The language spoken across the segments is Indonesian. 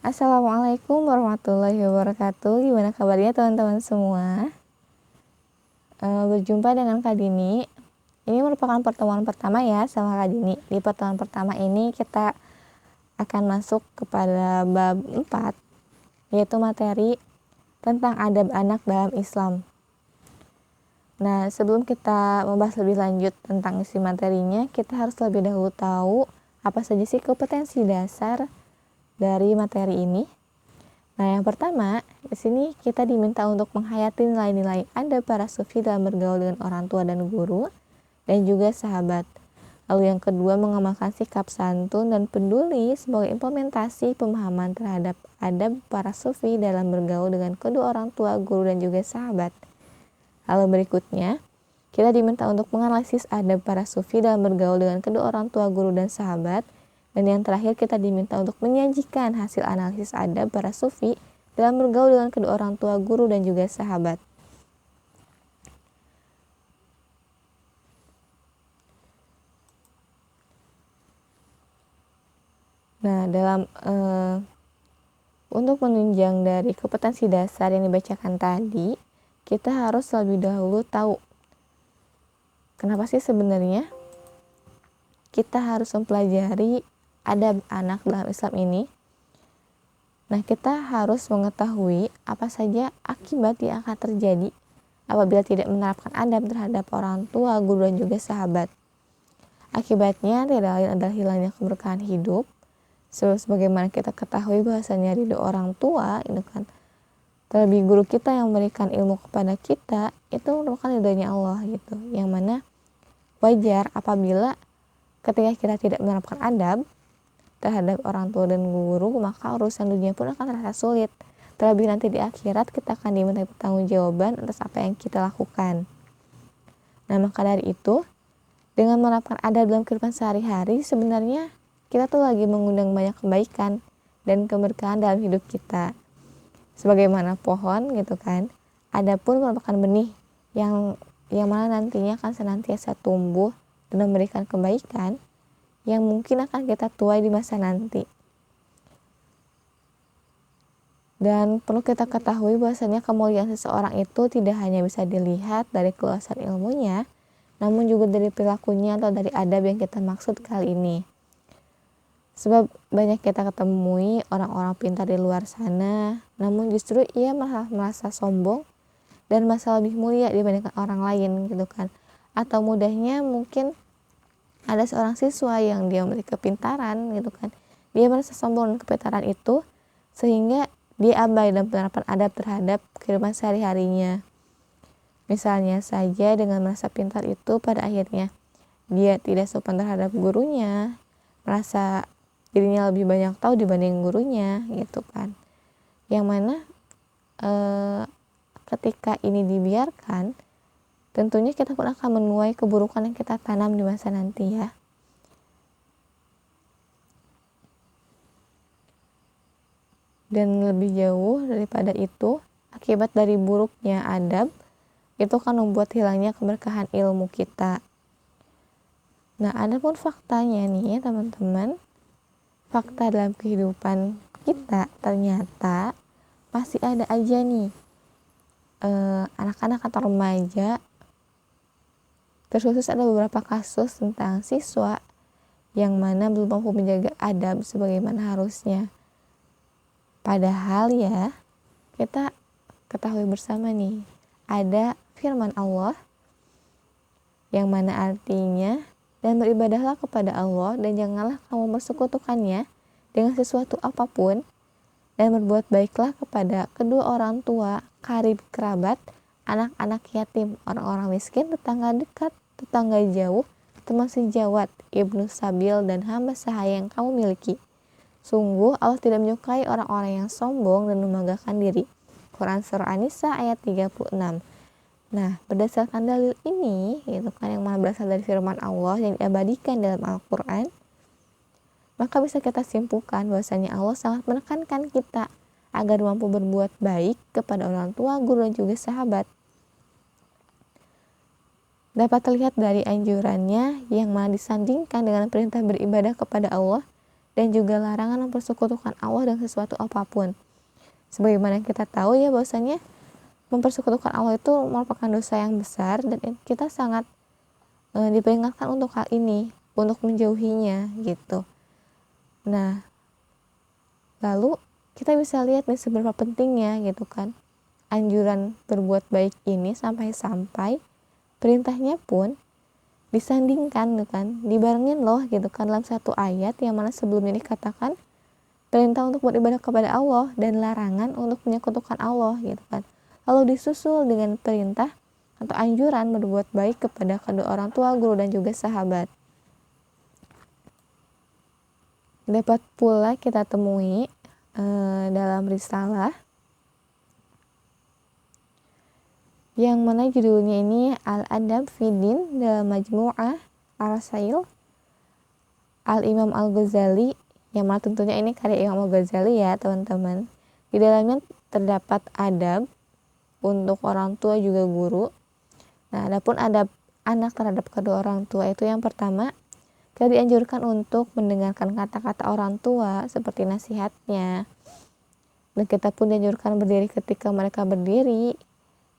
Assalamualaikum warahmatullahi wabarakatuh. Gimana kabarnya teman-teman semua? Berjumpa dengan Kak Dini. Ini merupakan pertemuan pertama ya sama Kak Dini. Di pertemuan pertama ini kita akan masuk kepada bab 4, yaitu materi tentang adab anak dalam Islam. Nah, sebelum kita membahas lebih lanjut tentang isi materinya, kita harus lebih dahulu tahu apa saja sih kompetensi dasar dari materi ini. Nah, yang pertama, di sini kita diminta untuk menghayati nilai-nilai adab para sufi dalam bergaul dengan orang tua dan guru, dan juga sahabat. Lalu yang kedua, mengamalkan sikap santun dan peduli sebagai implementasi pemahaman terhadap adab para sufi dalam bergaul dengan kedua orang tua, guru, dan juga sahabat. Lalu berikutnya, kita diminta untuk menganalisis adab para sufi dalam bergaul dengan kedua orang tua, guru, dan sahabat. Dan yang terakhir, kita diminta untuk menyajikan hasil analisis adab para sufi dalam bergaul dengan kedua orang tua, guru, dan juga sahabat. Nah, untuk menunjang dari kompetensi dasar yang dibacakan tadi, kita harus lebih dahulu tahu kenapa sih sebenarnya kita harus mempelajari adab anak dalam Islam ini. Nah, kita harus mengetahui apa saja akibat yang akan terjadi apabila tidak menerapkan adab terhadap orang tua, guru, dan juga sahabat. Akibatnya tidak lain adalah hilangnya keberkahan hidup. Sebagaimana kita ketahui bahwasanya ridho orang tua itu kan, terlebih guru kita yang memberikan ilmu kepada kita, itu merupakan ridhonya Allah gitu. Yang mana wajar apabila ketika kita tidak menerapkan adab terhadap orang tua dan guru, maka urusan dunia pun akan terasa sulit. Terlebih nanti di akhirat kita akan diminta pertanggungjawaban atas apa yang kita lakukan. Nah, maka dari itu, dengan menerapkan adab dalam kehidupan sehari-hari, sebenarnya kita tuh lagi mengundang banyak kebaikan dan keberkahan dalam hidup kita. Sebagaimana pohon gitu kan, adab pun merupakan benih yang mana nantinya akan senantiasa tumbuh dan memberikan kebaikan yang mungkin akan kita tuai di masa nanti. Dan perlu kita ketahui bahwasanya kemuliaan seseorang itu tidak hanya bisa dilihat dari keluasan ilmunya, namun juga dari perilakunya atau dari adab yang kita maksud kali ini. Sebab banyak kita ketemui orang-orang pintar di luar sana, namun justru ia merasa sombong dan merasa lebih mulia dibandingkan orang lain gitu kan. Atau mudahnya mungkin ada seorang siswa yang dia memiliki kepintaran gitu kan, dia merasa sombong dengan kepintaran itu sehingga dia abai dalam penerapan adab terhadap kehidupan sehari-harinya. Misalnya saja dengan merasa pintar itu pada akhirnya dia tidak sopan terhadap gurunya, merasa dirinya lebih banyak tahu dibanding gurunya gitu kan. Yang mana ketika ini dibiarkan, tentunya kita pun akan menuai keburukan yang kita tanam di masa nanti ya. Dan lebih jauh daripada itu, akibat dari buruknya adab, itu akan membuat hilangnya keberkahan ilmu kita. Nah, ada pun faktanya nih teman-teman, fakta dalam kehidupan kita ternyata masih ada aja nih anak-anak atau remaja. Terkhusus ada beberapa kasus tentang siswa yang mana belum mampu menjaga adab sebagaimana harusnya. Padahal ya, kita ketahui bersama nih, ada firman Allah yang mana artinya, dan beribadahlah kepada Allah dan janganlah kamu bersekutukannya dengan sesuatu apapun, dan berbuat baiklah kepada kedua orang tua, karib kerabat, anak-anak yatim, orang-orang miskin, tetangga dekat, tetangga jauh, teman sejawat, ibnu sabil, dan hamba sahaya yang kamu miliki. Sungguh Allah tidak menyukai orang-orang yang sombong dan membanggakan diri. Quran Surah An-Nisa ayat 36. Nah, berdasarkan dalil ini, gitu kan, yang mana berasal dari firman Allah yang diabadikan dalam Al-Quran, maka bisa kita simpulkan bahwasanya Allah sangat menekankan kita agar mampu berbuat baik kepada orang tua, guru, dan juga sahabat. Dapat terlihat dari anjurannya yang mana disandingkan dengan perintah beribadah kepada Allah dan juga larangan mempersekutukan Allah dengan sesuatu apapun. Sebagaimana kita tahu ya bahwasanya mempersekutukan Allah itu merupakan dosa yang besar dan kita sangat diperingatkan untuk hal ini, untuk menjauhinya gitu. Nah, lalu kita bisa lihat nih seberapa pentingnya gitu kan anjuran berbuat baik ini sampai-sampai perintahnya pun disandingkan gitu kan, dibarengin loh gitu kan dalam satu ayat yang mana sebelumnya dikatakan perintah untuk beribadah kepada Allah dan larangan untuk menyekutukan Allah gitu kan. Lalu disusul dengan perintah atau anjuran berbuat baik kepada kedua orang tua, guru dan juga sahabat. Dapat pula kita temui dalam risalah yang mana judulnya ini Al-Adab Fiddin dalam Majmu'ah Ar-Rasail Al-Imam Al-Ghazali, yang mana tentunya ini karya Imam Al-Ghazali ya teman-teman. Di dalamnya terdapat adab untuk orang tua juga guru. Nah, adapun adab anak terhadap kedua orang tua itu yang pertama, kita dianjurkan untuk mendengarkan kata-kata orang tua seperti nasihatnya. Dan kita pun dianjurkan berdiri ketika mereka berdiri.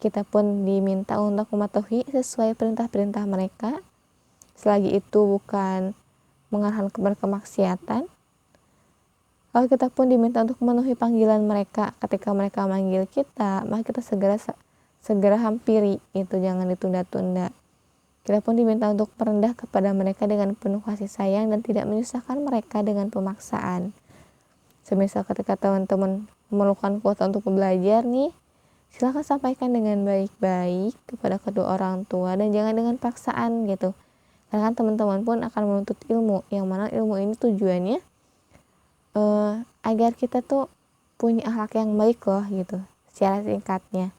Kita pun diminta untuk mematuhi sesuai perintah-perintah mereka. Selagi itu bukan mengarahkan kepada kemaksiatan. Lalu kita pun diminta untuk memenuhi panggilan mereka. Ketika mereka manggil kita, maka kita segera hampiri, itu jangan ditunda-tunda. Kita pun diminta untuk merendah kepada mereka dengan penuh kasih sayang dan tidak menyusahkan mereka dengan pemaksaan. Semisal ketika teman-teman memerlukan kuota untuk belajar nih, silakan sampaikan dengan baik-baik kepada kedua orang tua dan jangan dengan paksaan gitu. Karena kan teman-teman pun akan menuntut ilmu, yang mana ilmu ini tujuannya agar kita tuh punya akhlak yang baik loh gitu, secara singkatnya.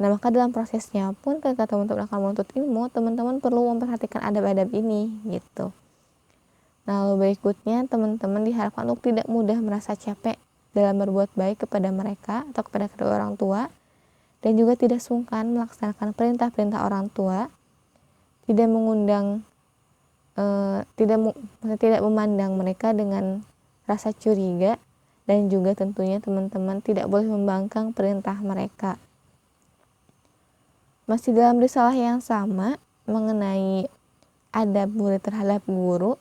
Nah, maka dalam prosesnya pun ketika teman-teman akan menuntut ilmu, teman-teman perlu memperhatikan adab-adab ini gitu. Nah, lalu berikutnya teman-teman diharapkan untuk tidak mudah merasa capek dalam berbuat baik kepada mereka atau kepada kedua orang tua, dan juga tidak sungkan melaksanakan perintah-perintah orang tua, tidak memandang mereka dengan rasa curiga, dan juga tentunya teman-teman tidak boleh membangkang perintah mereka. Masih dalam risalah yang sama mengenai adab murid terhadap guru,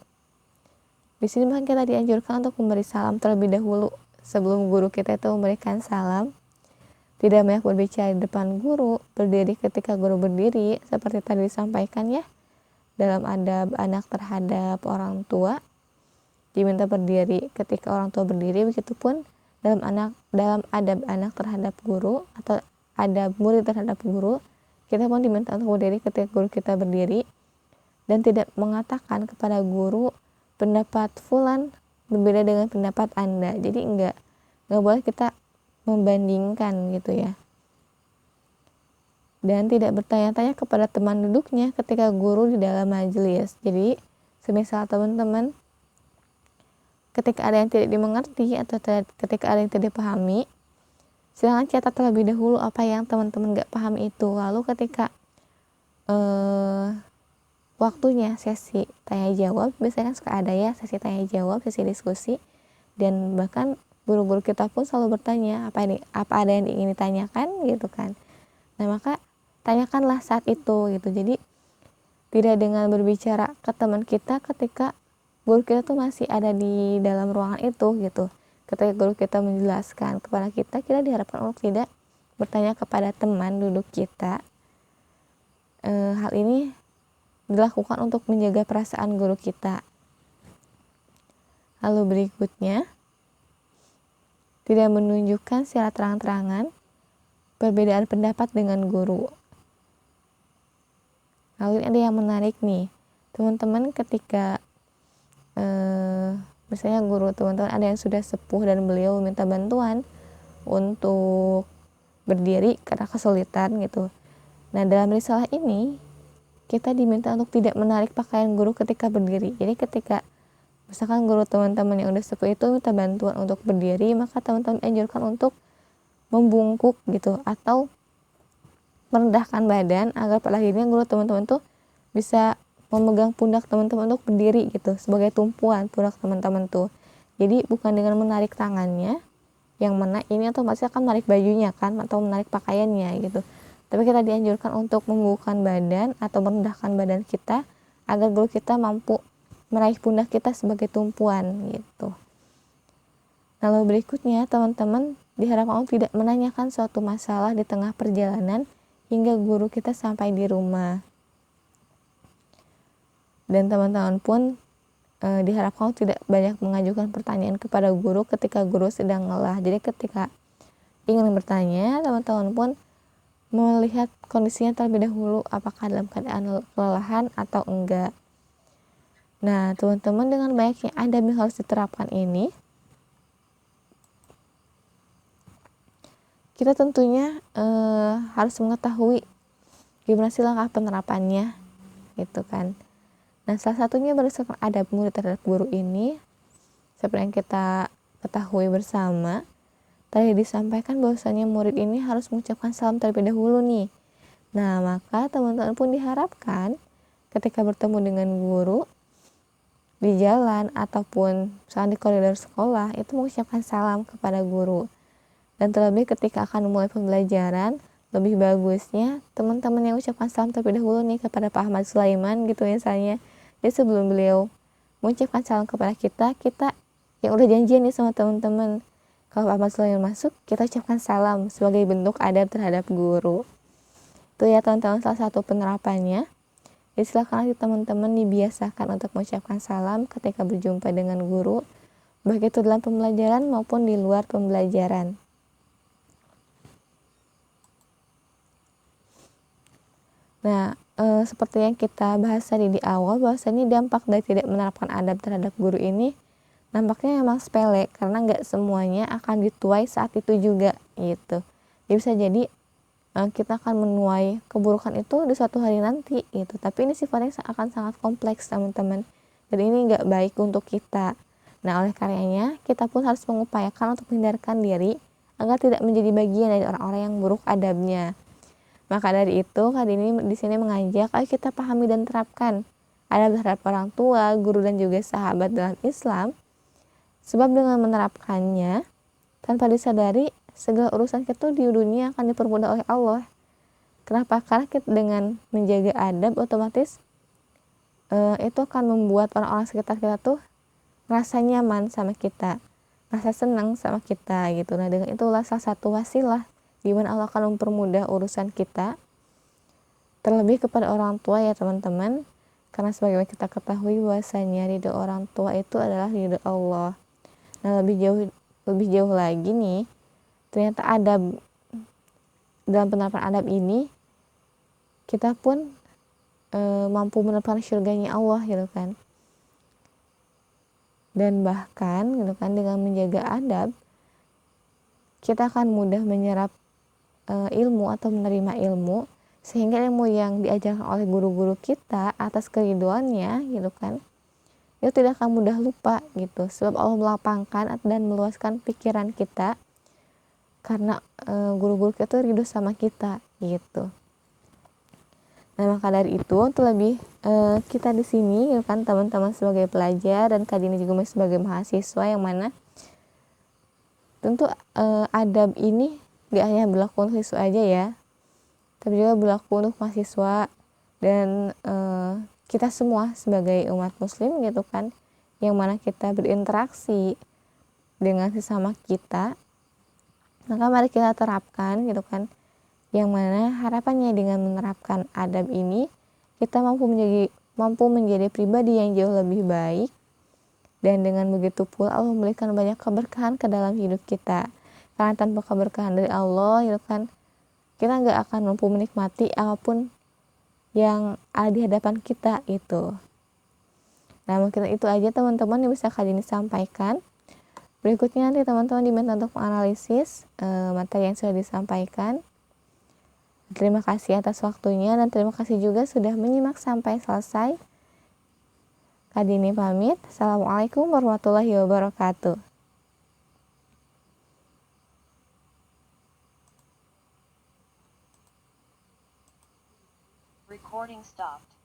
di sini bahkan kita dianjurkan untuk memberi salam terlebih dahulu sebelum guru kita itu memberikan salam. Tidak banyak berbicara di depan guru, berdiri ketika guru berdiri, seperti tadi disampaikan ya, dalam adab anak terhadap orang tua, diminta berdiri ketika orang tua berdiri, begitupun dalam adab anak terhadap guru atau adab murid terhadap guru, kita pun diminta untuk berdiri ketika guru kita berdiri, dan tidak mengatakan kepada guru pendapat fulan berbeda dengan pendapat Anda. Jadi enggak boleh kita membandingkan gitu ya. Dan tidak bertanya-tanya kepada teman duduknya ketika guru di dalam majelis. Jadi semisal teman-teman ketika ada yang tidak dimengerti atau ketika ada yang tidak dipahami, silakan catat terlebih dahulu apa yang teman-teman gak paham itu. Lalu ketika waktunya sesi tanya jawab, biasanya kan suka ada ya sesi tanya jawab, sesi diskusi, dan bahkan guru-guru kita pun selalu bertanya apa ada yang ingin ditanyakan gitu kan. Nah, maka tanyakanlah saat itu gitu. Jadi tidak dengan berbicara ke teman kita ketika guru kita tuh masih ada di dalam ruangan itu gitu. Ketika guru kita menjelaskan kepada kita, kita diharapkan untuk tidak bertanya kepada teman duduk kita. Hal ini dilakukan untuk menjaga perasaan guru kita. Lalu berikutnya, tidak menunjukkan secara terang-terangan perbedaan pendapat dengan guru. Lalu ini ada yang menarik nih, teman-teman ketika misalnya guru teman-teman ada yang sudah sepuh dan beliau minta bantuan untuk berdiri karena kesulitan gitu. Nah, dalam risalah ini kita diminta untuk tidak menarik pakaian guru ketika berdiri. Jadi ketika misalkan guru teman-teman yang udah sepuh itu minta bantuan untuk berdiri, maka teman-teman anjurkan untuk membungkuk gitu atau merendahkan badan agar pada akhirnya guru teman-teman tuh bisa memegang pundak teman-teman untuk berdiri gitu sebagai tumpuan pundak teman-teman tuh. Jadi bukan dengan menarik tangannya, yang mana ini otomatis akan menarik bajunya kan, atau menarik pakaiannya gitu. Tapi kita dianjurkan untuk membubuhkan badan atau merendahkan badan kita agar guru kita mampu meraih pundak kita sebagai tumpuan gitu. Lalu berikutnya teman-teman diharapkan tidak menanyakan suatu masalah di tengah perjalanan hingga guru kita sampai di rumah. Dan teman-teman pun diharapkan tidak banyak mengajukan pertanyaan kepada guru ketika guru sedang lelah. Jadi ketika ingin bertanya, teman-teman pun melihat kondisinya terlebih dahulu, apakah dalam keadaan kelelahan atau enggak. Nah, teman-teman, dengan banyaknya adab yang harus diterapkan ini, kita tentunya harus mengetahui gimana sih langkah penerapannya, gitu kan. Nah, salah satunya berdasarkan adab murid terhadap guru ini, seperti yang kita ketahui bersama, tadi disampaikan bahwasanya murid ini harus mengucapkan salam terlebih dahulu nih. Nah, maka teman-teman pun diharapkan ketika bertemu dengan guru di jalan ataupun saat di koridor sekolah itu mengucapkan salam kepada guru. Dan terlebih ketika akan memulai pembelajaran, lebih bagusnya teman-teman yang ucapkan salam terlebih dahulu nih kepada Pak Ahmad Sulaiman gitu misalnya. Jadi sebelum beliau mengucapkan salam kepada kita yang udah janjian nih sama teman-teman, kalau Pak Ahmad Sulaiman masuk, kita ucapkan salam sebagai bentuk adab terhadap guru. Itu ya teman-teman salah satu penerapannya. Jadi silakan teman-teman dibiasakan untuk mengucapkan salam ketika berjumpa dengan guru, baik itu dalam pembelajaran maupun di luar pembelajaran. Nah, seperti yang kita bahas tadi di awal, bahwasanya dampak dari tidak menerapkan adab terhadap guru ini nampaknya memang sepele, karena nggak semuanya akan dituai saat itu juga gitu. Jadi bisa jadi kita akan menuai keburukan itu di suatu hari nanti gitu. Tapi ini sifatnya akan sangat kompleks teman-teman, dan ini nggak baik untuk kita. Nah, oleh karenanya kita pun harus mengupayakan untuk menghindarkan diri agar tidak menjadi bagian dari orang-orang yang buruk adabnya. Maka dari itu, kali ini di sini mengajak ayo kita pahami dan terapkan adab terhadap orang tua, guru dan juga sahabat dalam Islam. Sebab dengan menerapkannya tanpa disadari, segala urusan kita di dunia akan dipermudah oleh Allah. Kenapa? Karena kita dengan menjaga adab otomatis itu akan membuat orang-orang sekitar kita tuh merasa nyaman sama kita, merasa senang sama kita gitu. Nah, dengan itulah salah satu wasilah di mana Allah akan mempermudah urusan kita, terlebih kepada orang tua ya teman-teman, karena sebagaimana kita ketahui bahwasanya ridho orang tua itu adalah ridho Allah. Nah, lebih jauh lagi nih, ternyata adab dalam penerapan adab ini kita pun mampu mendapatkan syurganya Allah gitu kan. Dan bahkan gitu kan, dengan menjaga adab kita akan mudah menyerap ilmu atau menerima ilmu, sehingga ilmu yang diajarkan oleh guru-guru kita atas keriduannya gitu kan, itu tidak akan mudah lupa gitu, sebab Allah melapangkan dan meluaskan pikiran kita karena guru-guru kita tuh ridho sama kita gitu. Nah, maka dari itu terlebih kita di sini gitu kan teman-teman sebagai pelajar dan kali ini juga sebagai mahasiswa, yang mana tentu adab ini gak hanya berlaku untuk siswa aja ya, tapi juga berlaku untuk mahasiswa dan kita semua sebagai umat muslim gitu kan, yang mana kita berinteraksi dengan sesama kita. Maka mari kita terapkan gitu kan, yang mana harapannya dengan menerapkan adab ini kita mampu menjadi pribadi yang jauh lebih baik, dan dengan begitu pula Allah memberikan banyak keberkahan ke dalam hidup kita. Karena tanpa keberkahan dari Allah gitu kan, kita nggak akan mampu menikmati apapun yang ada di hadapan kita itu. Nah, mungkin itu aja teman-teman yang bisa kali ini sampaikan. Berikutnya nanti teman-teman diminta untuk menganalisis materi yang sudah disampaikan. Terima kasih atas waktunya dan terima kasih juga sudah menyimak sampai selesai. Kali ini pamit. Assalamualaikum warahmatullahi wabarakatuh. Recording stopped.